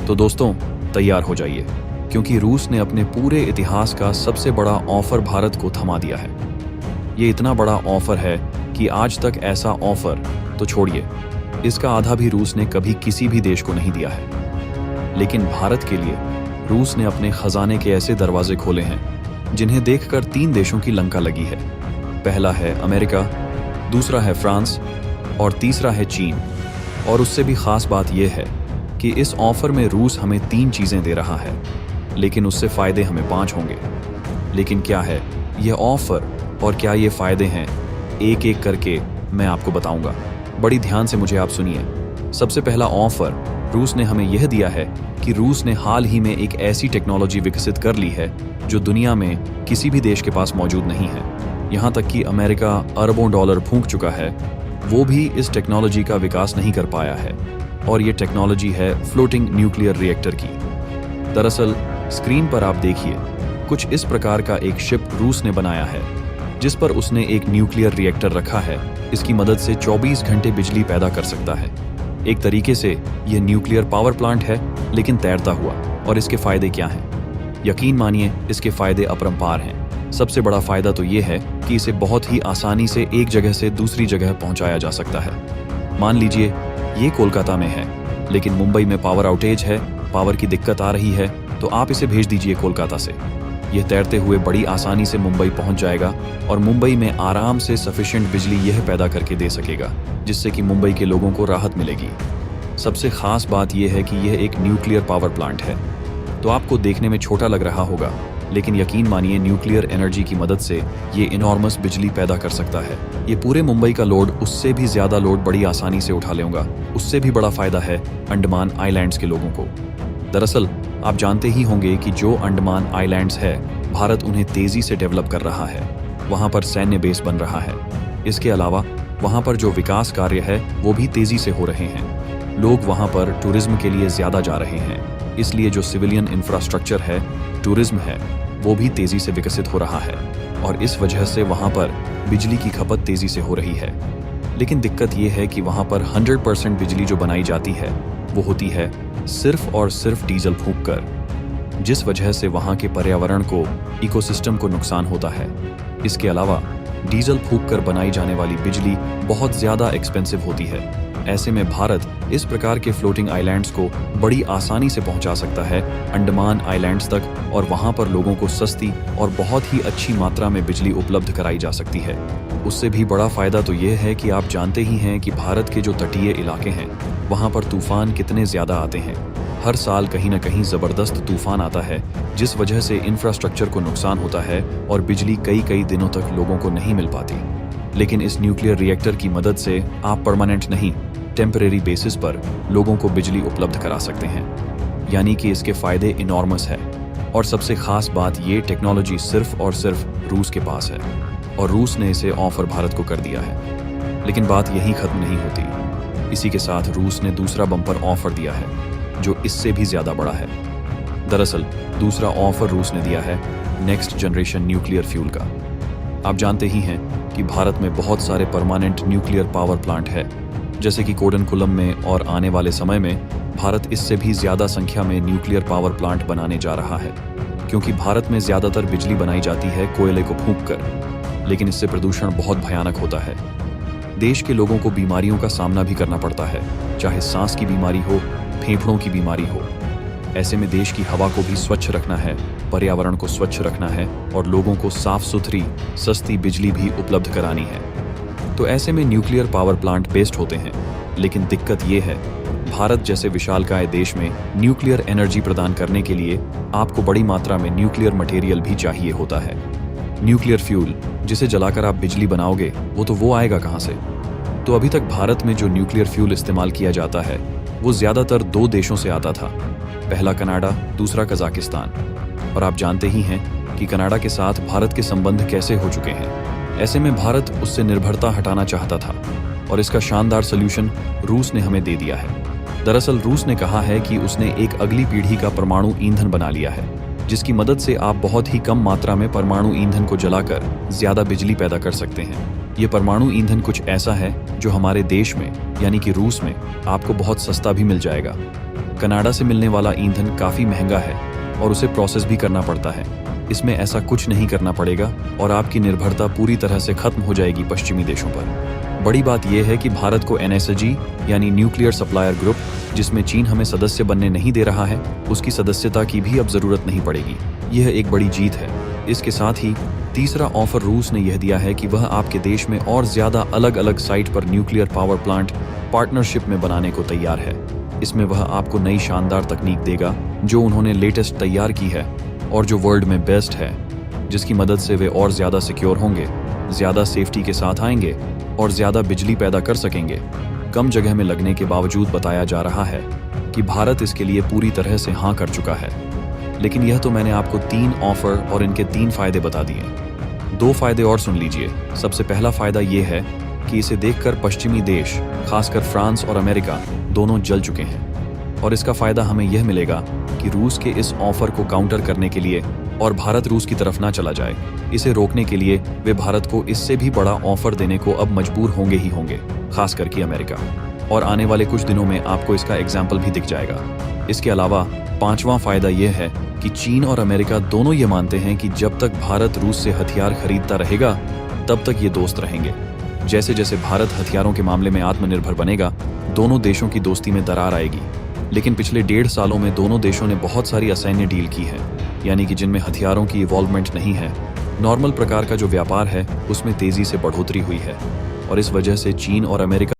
तो दोस्तों तैयार हो जाइए, क्योंकि रूस ने अपने पूरे इतिहास का सबसे बड़ा ऑफर भारत को थमा दिया है। ये इतना बड़ा ऑफर है कि आज तक ऐसा ऑफर तो छोड़िए, इसका आधा भी रूस ने कभी किसी भी देश को नहीं दिया है। लेकिन भारत के लिए रूस ने अपने खजाने के ऐसे दरवाजे खोले हैं जिन्हें देखकर 3 देशों की लंका लगी है। पहला है अमेरिका, दूसरा है फ्रांस और तीसरा है चीन। और उससे भी खास बात यह है कि इस ऑफर में रूस हमें 3 चीजें दे रहा है, लेकिन उससे फायदे हमें 5 होंगे। लेकिन क्या है यह ऑफर और क्या ये फायदे हैं, एक एक करके मैं आपको बताऊंगा। बड़ी ध्यान से मुझे आप सुनिए। सबसे पहला ऑफर रूस ने हमें यह दिया है कि रूस ने हाल ही में एक ऐसी टेक्नोलॉजी विकसित कर ली है जो दुनिया में किसी भी देश के पास मौजूद नहीं है। यहाँ तक कि अमेरिका अरबों डॉलर फूंक चुका है, वो भी इस टेक्नोलॉजी का विकास नहीं कर पाया है। और ये टेक्नोलॉजी है फ्लोटिंग न्यूक्लियर रिएक्टर की। दरअसल स्क्रीन पर आप देखिए, कुछ इस प्रकार का एक शिप रूस ने बनाया है जिस पर उसने एक न्यूक्लियर रिएक्टर रखा है। इसकी मदद से 24 घंटे बिजली पैदा कर सकता है। एक तरीके से यह न्यूक्लियर पावर प्लांट है, लेकिन तैरता हुआ। और इसके फायदे क्या हैं? यकीन मानिए, इसके फायदे अपरंपार हैं। सबसे बड़ा फायदा तो ये है कि इसे बहुत ही आसानी से एक जगह से दूसरी जगह पहुंचाया जा सकता है। मान लीजिए ये कोलकाता में है, लेकिन मुंबई में पावर आउटेज है, पावर की दिक्कत आ रही है, तो आप इसे भेज दीजिए कोलकाता से। यह तैरते हुए बड़ी आसानी से मुंबई पहुंच जाएगा और मुंबई में आराम से सफिशिएंट बिजली यह पैदा करके दे सकेगा, जिससे कि मुंबई के लोगों को राहत मिलेगी। सबसे खास बात यह है कि यह एक न्यूक्लियर पावर प्लांट है। तो आपको देखने में छोटा लग रहा होगा, लेकिन यकीन मानिए न्यूक्लियर एनर्जी की मदद से ये इनॉर्मस बिजली पैदा कर सकता है। ये पूरे मुंबई का लोड, उससे भी ज्यादा लोड बड़ी आसानी से उठा लेगा। उससे भी बड़ा फायदा है अंडमान आइलैंड्स के लोगों को। दरअसल आप जानते ही होंगे कि जो अंडमान आइलैंड्स है, भारत उन्हें तेजी से डेवलप कर रहा है। वहां पर सैन्य बेस बन रहा है। इसके अलावा वहां पर जो विकास कार्य है वो भी तेजी से हो रहे हैं। लोग वहां पर टूरिज्म के लिए ज्यादा जा रहे हैं, इसलिए जो सिविलियन इंफ्रास्ट्रक्चर है, टूरिज्म है, वो भी तेजी से विकसित हो रहा है। और इस वजह से वहां पर बिजली की खपत तेजी से हो रही है। लेकिन दिक्कत ये है कि वहां पर 100% बिजली जो बनाई जाती है वो होती है सिर्फ और सिर्फ डीजल फूंक कर, जिस वजह से वहां के पर्यावरण को, इकोसिस्टम को नुकसान होता है। इसके अलावा डीजल फूंक कर बनाई जाने वाली बिजली बहुत ज्यादा एक्सपेंसिव होती है। ऐसे में भारत इस प्रकार के फ्लोटिंग आइलैंड्स को बड़ी आसानी से पहुंचा सकता है अंडमान आइलैंड्स तक, और वहां पर लोगों को सस्ती और बहुत ही अच्छी मात्रा में बिजली उपलब्ध कराई जा सकती है। उससे भी बड़ा फायदा तो यह है कि आप जानते ही हैं कि भारत के जो तटीय इलाके हैं, वहां पर तूफान कितने ज्यादा आते हैं। हर साल कहीं ना कहीं जबरदस्त तूफान आता है, जिस वजह से इंफ्रास्ट्रक्चर को नुकसान होता है और बिजली कई दिनों तक लोगों को नहीं मिल पाती। लेकिन इस न्यूक्लियर रिएक्टर की मदद से आप परमानेंट नहीं, टेम्परेरी बेसिस पर लोगों को बिजली उपलब्ध करा सकते हैं। यानी कि इसके फायदे इनॉर्मस है। और सबसे खास बात, ये टेक्नोलॉजी सिर्फ और सिर्फ रूस के पास है और रूस ने इसे ऑफर भारत को कर दिया है। लेकिन बात यहीं खत्म नहीं होती। इसी के साथ रूस ने दूसरा बम्पर ऑफर दिया है जो इससे भी ज्यादा बड़ा है। दरअसल दूसरा ऑफर रूस ने दिया है नेक्स्ट जनरेशन न्यूक्लियर फ्यूल का। आप जानते ही हैं कि भारत में बहुत सारे परमानेंट न्यूक्लियर पावर प्लांट है, जैसे कि कोडनकुलम में, और आने वाले समय में भारत इससे भी ज्यादा संख्या में न्यूक्लियर पावर प्लांट बनाने जा रहा है। क्योंकि भारत में ज्यादातर बिजली बनाई जाती है कोयले को फूंक कर, लेकिन इससे प्रदूषण बहुत भयानक होता है। देश के लोगों को बीमारियों का सामना भी करना पड़ता है, चाहे सांस की बीमारी हो, फेफड़ों की बीमारी हो। ऐसे में देश की हवा को भी स्वच्छ रखना है, पर्यावरण को स्वच्छ रखना है और लोगों को साफ सुथरी सस्ती बिजली भी उपलब्ध करानी है। तो ऐसे में न्यूक्लियर पावर प्लांट बेस्ट होते हैं। लेकिन दिक्कत ये है, भारत जैसे विशालकाय देश में न्यूक्लियर एनर्जी प्रदान करने के लिए आपको बड़ी मात्रा में न्यूक्लियर मटेरियल भी चाहिए होता है। न्यूक्लियर फ्यूल जिसे जलाकर आप बिजली बनाओगे, वो आएगा कहाँ से? तो अभी तक भारत में जो न्यूक्लियर फ्यूल इस्तेमाल किया जाता है वो ज्यादातर 2 देशों से आता था। पहला कनाडा, दूसरा कजाकिस्तान। और आप जानते ही हैं कि कनाडा के साथ भारत के संबंध कैसे हो चुके हैं। ऐसे में भारत उससे निर्भरता हटाना चाहता था और इसका शानदार सलूशन रूस ने हमें दे दिया है। दरअसल रूस ने कहा है कि उसने एक अगली पीढ़ी का परमाणु ईंधन बना लिया है, जिसकी मदद से आप बहुत ही कम मात्रा में परमाणु ईंधन को जलाकर ज्यादा बिजली पैदा कर सकते हैं। ये परमाणु ईंधन कुछ ऐसा है जो हमारे देश में यानी कि रूस में आपको बहुत सस्ता भी मिल जाएगा। कनाडा से मिलने वाला ईंधन काफ़ी महंगा है और उसे प्रोसेस भी करना पड़ता है। इसमें ऐसा कुछ नहीं करना पड़ेगा और आपकी निर्भरता पूरी तरह से खत्म हो जाएगी पश्चिमी देशों पर। बड़ी बात यह है कि भारत को NSG यानी न्यूक्लियर सप्लायर ग्रुप, जिसमें चीन हमें सदस्य बनने नहीं दे रहा है, उसकी सदस्यता की भी अब जरूरत नहीं पड़ेगी। यह एक बड़ी जीत है। इसके साथ ही तीसरा ऑफर रूस ने यह दिया है कि वह आपके देश में और ज्यादा अलग अलग साइट पर न्यूक्लियर पावर प्लांट पार्टनरशिप में बनाने को तैयार है। इसमें वह आपको नई शानदार तकनीक देगा जो उन्होंने लेटेस्ट तैयार की है और जो वर्ल्ड में बेस्ट है, जिसकी मदद से वे और ज्यादा सिक्योर होंगे, ज्यादा सेफ्टी के साथ आएंगे और ज्यादा बिजली पैदा कर सकेंगे। कम जगह में लगने के बावजूद बताया जा रहा है कि भारत इसके लिए पूरी तरह से हाँ कर चुका है। लेकिन यह तो मैंने आपको 3 ऑफर और इनके 3 फायदे बता दिए। 2 फायदे और सुन लीजिए। सबसे पहला फायदा यह है कि इसे देखकर पश्चिमी देश, खासकर फ्रांस और अमेरिका, दोनों जल चुके हैं। और इसका फायदा हमें यह मिलेगा कि रूस के इस ऑफर को काउंटर करने के लिए और भारत रूस की तरफ ना चला जाए, इसे रोकने के लिए वे भारत को इससे भी बड़ा ऑफर देने को अब मजबूर होंगे ही होंगे, खास करके अमेरिका। और आने वाले कुछ दिनों में आपको इसका एग्जाम्पल भी दिख जाएगा। इसके अलावा 5वां फायदा यह है कि चीन और अमेरिका दोनों ये मानते हैं कि जब तक भारत रूस से हथियार खरीदता रहेगा तब तक ये दोस्त रहेंगे। जैसे जैसे भारत हथियारों के मामले में आत्मनिर्भर बनेगा, दोनों देशों की दोस्ती में दरार आएगी। लेकिन पिछले 1.5 सालों में दोनों देशों ने बहुत सारी असैन्य डील की है, यानी कि जिनमें हथियारों की इवॉल्वमेंट नहीं है। नॉर्मल प्रकार का जो व्यापार है उसमें तेजी से बढ़ोतरी हुई है और इस वजह से चीन और अमेरिका